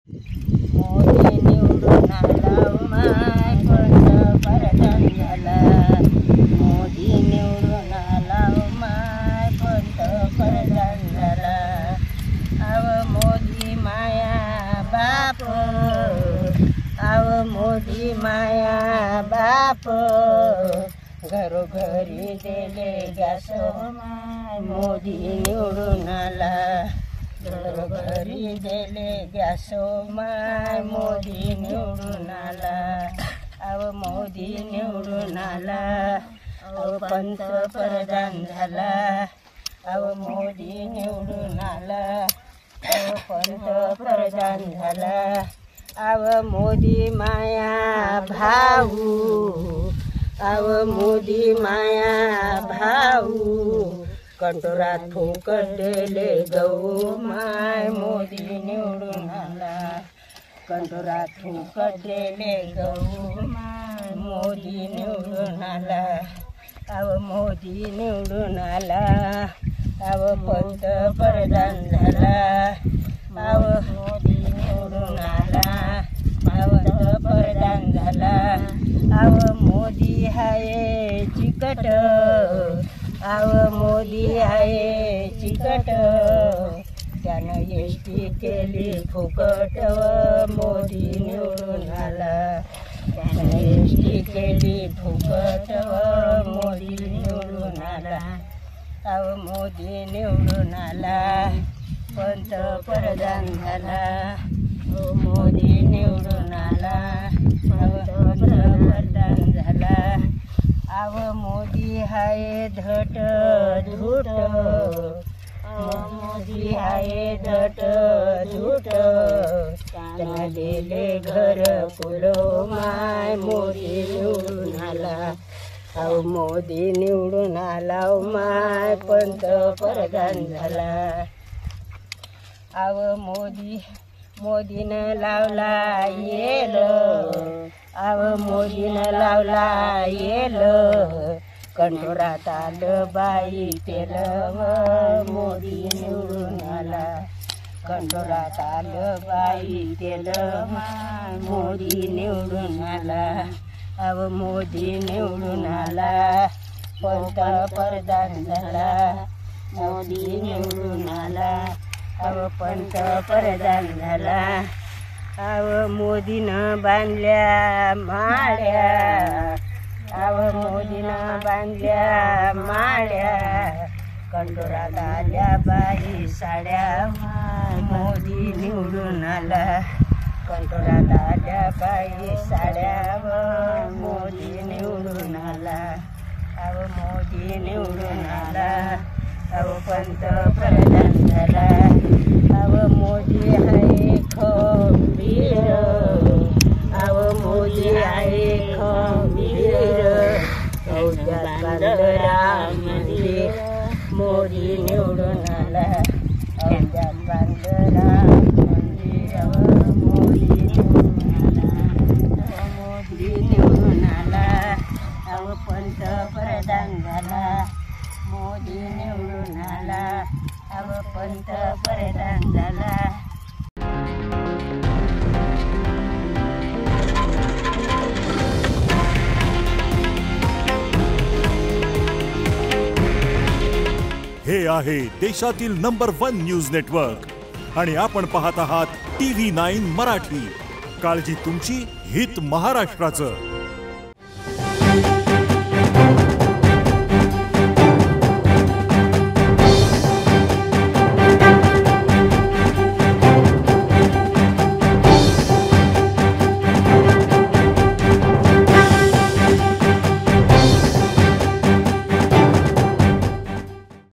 मोदी निवडून आला माय पंतप्रधान झाला. मोदी निवडून आला माय पंतप्रधान झाला. अव मोदी माया बाप, अव मोदी माया बाप, घरोघरी दिले गॅस माय मोदी निवडून आला. घरोघरी दिले गॅस माय मोदी निवडून आला. अव मोदी निवडून आला, अव पंतप्रधान झाला. अव मोदी निवडून आला, अव पंतप्रधान झाला. अव मोदी माया भाऊ, अव मोदी माया भाऊ, कंटोरात फुकट दिले गहू माय मोदी निवडून आला. कंटोरात फुकट दिले गहू माय मोदी निवडून आला. अव मोदी निवडून आला, अव पंतप्रधान झाला. अव मोदी निवडून आला, अव पंतप्रधान झाला. अव मोदी हाय चिकट, अव मोदी आहे चिकट, त्यानं एसटी केली फुकट मोदी निवडून आला. त्यानं एसटी केली फुकट मोदी निवडून आला. अव मोदी निवडून आला, पंतप्रधान झाला. मोदी निवडून आला, पंतप्रधान झाला. अव मोदी हाय धट धूट, मोदी हाय धट धूट, त्यानं दिले घर फुलो माय मोदी निवडून आला. अव मोदी निवडून आला माय पंतप्रधान झाला. अव मोदीनं लावला येल, अव मोदीनं लावला येल, कंटोरात आलं बाई तेल मोदी निवडून आला. कंटोरात आलं बाई तेल मोदी निवडून आला. अव मोदी निवडून आला, पंतप्रधान झाला. मोदी निवडून आला, अव पंतप्रधान झाला. अव मोदीनं बांधल्या माळ्या, अव मोदीनं बांधल्या माळ्या, कंटोरात आल्या बाई साड्या मोदी निवडून आला. कंटोरात आल्या बाई साड्या मोदी निवडून आला. अव मोदी निवडून आला, अव पंतप्रधान झाला. अव मोदी आहे खंबीर, अव मोदी आहे खंबीर, अवघ्यात बांधलं राम मंदिर मोदी निवडून आला. अवघ्यात बांधलं राम मंदिर मोदी निवडून आला. मोदी निवडून आला, अव पंतप्रधान झाला. मोदी निवडून आला, अव पंतप्रधान झाला. हे आहे देशातील नंबर 1 न्यूज नेटवर्क आणि आपण पाहत आहात TV9 मराठी. काळजी तुमची, हित महाराष्ट्राचं.